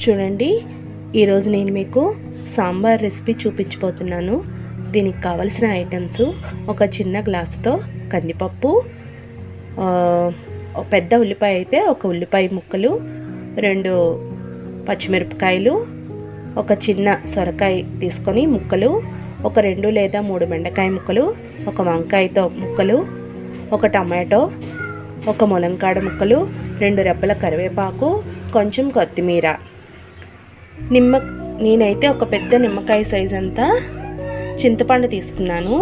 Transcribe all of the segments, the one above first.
చూడండి, ఈరోజు నేను మీకు సాంబార్ రెసిపీ చూపించబోతున్నాను. దీనికి కావలసిన ఐటమ్స్: ఒక చిన్న గ్లాసుతో కందిపప్పు, పెద్ద ఉల్లిపాయ అయితే ఒక ఉల్లిపాయ ముక్కలు, 2 పచ్చిమిరపకాయలు, ఒక చిన్న సొరకాయ తీసుకొని ముక్కలు, ఒక 2 లేదా 3 బెండకాయ ముక్కలు, ఒక వంకాయతో ముక్కలు, ఒక టమాటో, ఒక ములంకాడ ముక్కలు, 2 రెబ్బల కరివేపాకు, కొంచెం కొత్తిమీర, నేనైతే ఒక పెద్ద నిమ్మకాయ సైజ్ అంతా చింతపండు తీసుకున్నాను.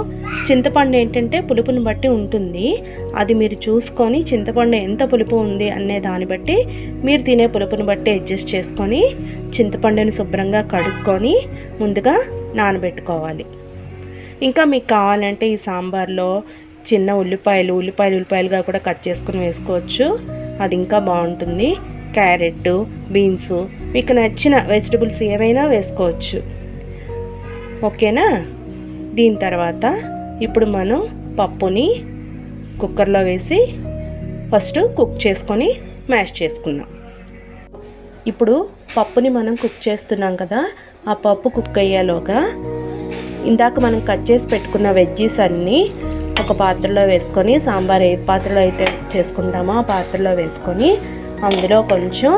చింతపండు ఏంటంటే పులుపుని బట్టి ఉంటుంది. అది మీరు చూసుకొని చింతపండు ఎంత పులుపు ఉంది అనే దాన్ని బట్టి మీరు తినే పులుపుని బట్టి అడ్జస్ట్ చేసుకొని చింతపండుని శుభ్రంగా కడుక్కొని ముందుగా నానబెట్టుకోవాలి. ఇంకా మీకు కావాలంటే ఈ సాంబార్లో చిన్న ఉల్లిపాయలుగా కూడా కట్ చేసుకుని వేసుకోవచ్చు. అది ఇంకా బాగుంటుంది. క్యారెట్, బీన్స్, మీకు నచ్చిన వెజిటబుల్స్ ఏవైనా వేసుకోవచ్చు. ఓకేనా? దీని తర్వాత ఇప్పుడు మనం పప్పుని కుక్కర్లో వేసి ఫస్ట్ కుక్ చేసుకొని మ్యాష్ చేసుకుందాం. ఇప్పుడు పప్పుని మనం కుక్ చేస్తున్నాం కదా, ఆ పప్పు కుక్ అయ్యేలోగా ఇందాక మనం కట్ చేసి పెట్టుకున్న వెజ్జీస్ అన్నీ ఒక పాత్రలో వేసుకొని, సాంబార్ ఏ పాత్రలో అయితే చేసుకుంటామో ఆ పాత్రలో వేసుకొని అందులో కొంచెం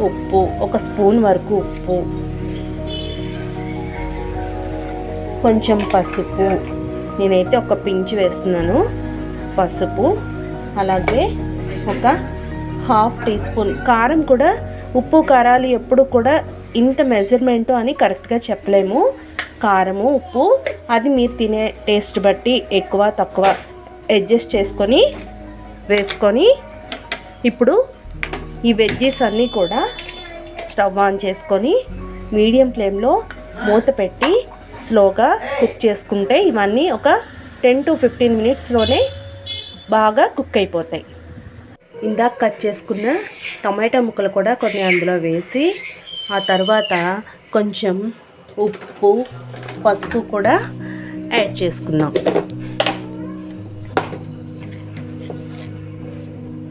ఉప్పు, 1 స్పూన్ వరకు ఉప్పు, కొంచెం పసుపు, నేనైతే ఒక పించ్ వేస్తున్నాను పసుపు, అలాగే ఒక 1/2 టీ స్పూన్ కారం. కూడా ఉప్పు కారాలు ఎప్పుడు కూడా ఇంత మెజర్మెంటు అని కరెక్ట్గా చెప్పలేము. కారము, ఉప్పు అది మీరు తినే టేస్ట్ బట్టి ఎక్కువ తక్కువ అడ్జస్ట్ చేసుకొని వేసుకొని, ఇప్పుడు ఈ వెజ్జీస్ అన్నీ కూడా స్టవ్ ఆన్ చేసుకొని మీడియం ఫ్లేమ్లో మూత పెట్టి స్లోగా కుక్ చేసుకుంటే ఇవన్నీ ఒక 10 to 15 మినిట్స్లోనే బాగా కుక్ అయిపోతాయి. ఇందాక కట్ చేసుకున్న టమాటా ముక్కలు కూడా కొన్ని అందులో వేసి, ఆ తర్వాత కొంచెం ఉప్పు, పసుపు కూడా యాడ్ చేసుకుందాం.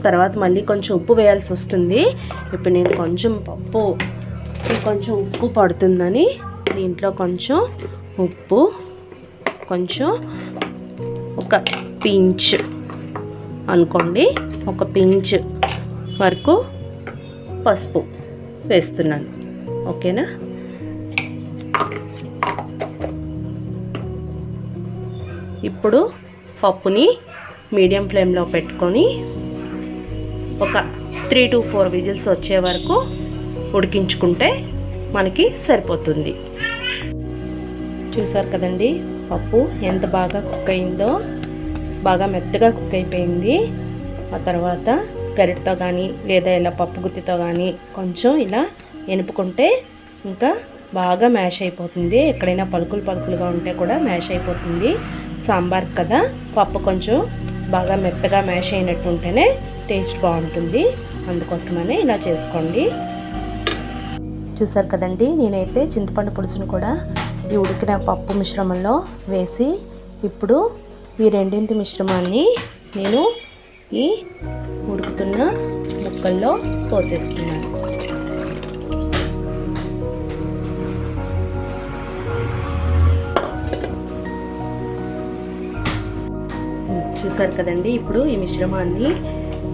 తర్వాత మళ్ళీ కొంచెం ఉప్పు వేయాల్సి వస్తుంది. ఇప్పుడు నేను కొంచెం కొంచెం ఉప్పు పడుతుందని దీంట్లో కొంచెం ఉప్పు, కొంచెం ఒక పించ్ అనుకోండి, 1 పించ్ వరకు పసుపు వేస్తున్నాను. ఓకేనా? ఇప్పుడు పప్పుని మీడియం ఫ్లేమ్లో పెట్టుకొని ఒక 3 to 4 విజిల్స్ వచ్చే వరకు ఉడికించుకుంటే మనకి సరిపోతుంది. చూసారు కదండి, పప్పు ఎంత బాగా కుక్ అయిందో, బాగా మెత్తగా కుక్ అయిపోయింది. ఆ తర్వాత గరిటతో కానీ లేదా ఇలా పప్పు గుత్తితో కానీ కొంచెం ఇలా ఎనుపుకుంటే ఇంకా బాగా మ్యాష్ అయిపోతుంది. ఎక్కడైనా పలుకులుగా ఉంటే కూడా మ్యాష్ అయిపోతుంది. సాంబార్ కదా, పప్పు కొంచెం బాగా మెత్తగా మ్యాష్ అయినట్టు ఉంటేనే టేస్ట్ బాగుంటుంది. అందుకోసమనే ఇలా చేసుకోండి. చూసారు కదండి, నేనైతే చింతపండు పులుసును కూడా ఈ ఉడికిన పప్పు మిశ్రమంలో వేసి ఇప్పుడు ఈ రెండింటి మిశ్రమాన్ని నేను ఈ ఉడుకుతున్న ముక్కల్లో పోసేస్తున్నాను. చూసారు కదండి, ఇప్పుడు ఈ మిశ్రమాన్ని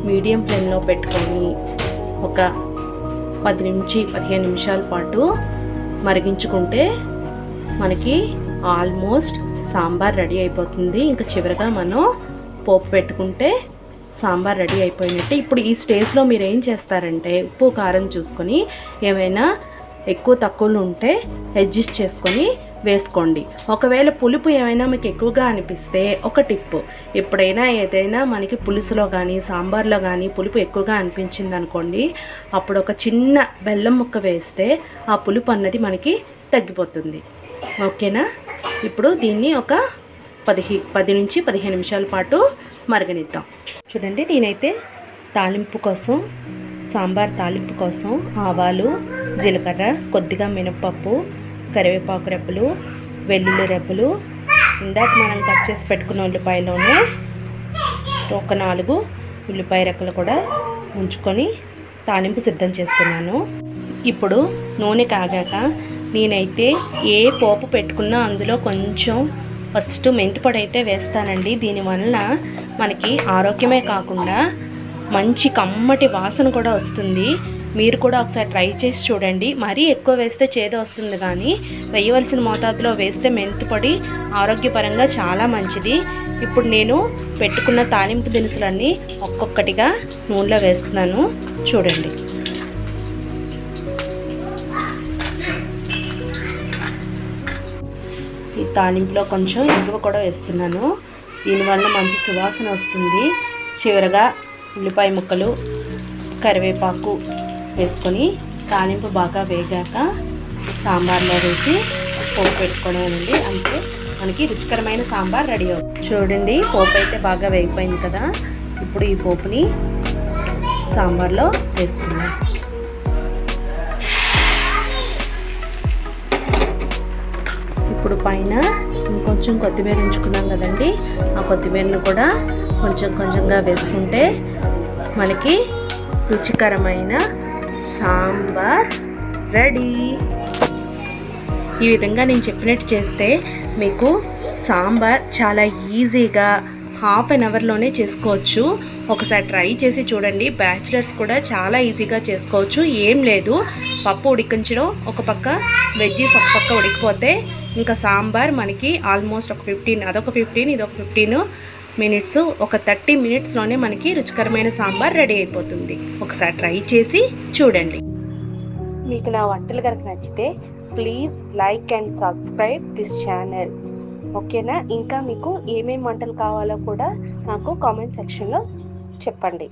మీడియం ఫ్లేమ్లో పెట్టుకొని ఒక 10 నుంచి 15 నిమిషాల పాటు మరిగించుకుంటే మనకి ఆల్మోస్ట్ సాంబార్ రెడీ అయిపోతుంది. ఇంకా చివరిగా మనం పోపు పెట్టుకుంటే సాంబార్ రెడీ అయిపోయినట్టే. ఇప్పుడు ఈ స్టేజ్లో మీరు ఏం చేస్తారంటే ఉప్పు కారం చూసుకొని ఏమైనా ఎక్కువ తక్కువలు ఉంటే అడ్జస్ట్ చేసుకొని వేసుకోండి. ఒకవేళ పులుపు ఏమైనా మీకు ఎక్కువగా అనిపిస్తే ఒక టిప్పు, ఎప్పుడైనా ఏదైనా మనకి పులుసులో కానీ సాంబార్లో కానీ పులుపు ఎక్కువగా అనిపించింది అనుకోండి, అప్పుడు ఒక చిన్న బెల్లం ముక్క వేస్తే ఆ పులుపు అన్నది మనకి తగ్గిపోతుంది. ఓకేనా? ఇప్పుడు దీన్ని ఒక 10 నుంచి 15 నిమిషాల పాటు మరగనిద్దాం. చూడండి, నేనైతే సాంబార్ తాలింపు కోసం ఆవాలు, జీలకర్ర, కొద్దిగా మినపప్పు, కరివేపాకు రెబ్బలు, వెల్లుల్లి రెబ్బలు, ఇందాక మనం కట్ చేసి పెట్టుకున్న ఉల్లిపాయలోనే ఒక 4 ఉల్లిపాయ రెక్కలు కూడా ఉంచుకొని తాలింపు సిద్ధం చేస్తున్నాను. ఇప్పుడు నూనె కాగాక నేనైతే ఏ పోపు పెట్టుకున్నా అందులో కొంచెం ఫస్ట్ మెంతిపొడి అయితే వేస్తానండి. దీనివల్ల మనకి ఆరోగ్యమే కాకుండా మంచి కమ్మటి వాసన కూడా వస్తుంది. మీరు కూడా ఒకసారి ట్రై చేసి చూడండి. మరీ ఎక్కువ వేస్తే చేదు వస్తుంది, కానీ వేయవలసిన మోతాదులో వేస్తే మెంతిపొడి ఆరోగ్యపరంగా చాలా మంచిది. ఇప్పుడు నేను పెట్టుకున్న తాలింపు దినుసులన్నీ ఒక్కొక్కటిగా నూనెలో వేస్తున్నాను, చూడండి. ఈ తాలింపులో కొంచెం ఇంగువ కూడా వేస్తున్నాను. దీనివల్ల మంచి సువాసన వస్తుంది. చివరగా ఉల్లిపాయ ముక్కలు, కరివేపాకు వేసుకొని తాలింపు బాగా వేగాక సాంబార్లో వేసి పోపు పెట్టుకోవడమేనండి. అంటే మనకి రుచికరమైన సాంబార్ రెడీ అవుతుంది. చూడండి, పోపు అయితే బాగా వేగిపోయింది కదా. ఇప్పుడు ఈ పోపుని సాంబార్లో వేసుకుందాం. ఇప్పుడు పైన ఇంకొంచెం కొత్తిమీర ఉంచుకున్నాం కదండి, ఆ కొత్తిమీరను కూడా కొంచెం కొంచెంగా వేసుకుంటే మనకి రుచికరమైన సాంబార్ రెడీ. ఈ విధంగా నేను చెప్పినట్టు చేస్తే మీకు సాంబార్ చాలా ఈజీగా హాఫ్ అన్ అవర్లోనే చేసుకోవచ్చు. ఒకసారి ట్రై చేసి చూడండి. బ్యాచిలర్స్ కూడా చాలా ఈజీగా చేసుకోవచ్చు. ఏం లేదు, పప్పు ఉడికించడం, ఒక పక్క వెజ్జీస్ ఒక పక్క ఉడికిపోతే ఇంకా సాంబార్ మనకి ఆల్మోస్ట్ ఒక 15, అదొక 15, ఇదొక 15 మినిట్స్, ఒక 30 మినిట్స్లోనే మనకి రుచికరమైన సాంబార్ రెడీ అయిపోతుంది. ఒకసారి ట్రై చేసి చూడండి. మీకు నా వంటలు కనుక నచ్చితే please like and subscribe this channel. ఓకేనా? ఇంకా మీకు ఏమేమి వంటలు కావాలో కూడా నాకు కామెంట్ సెక్షన్లో చెప్పండి.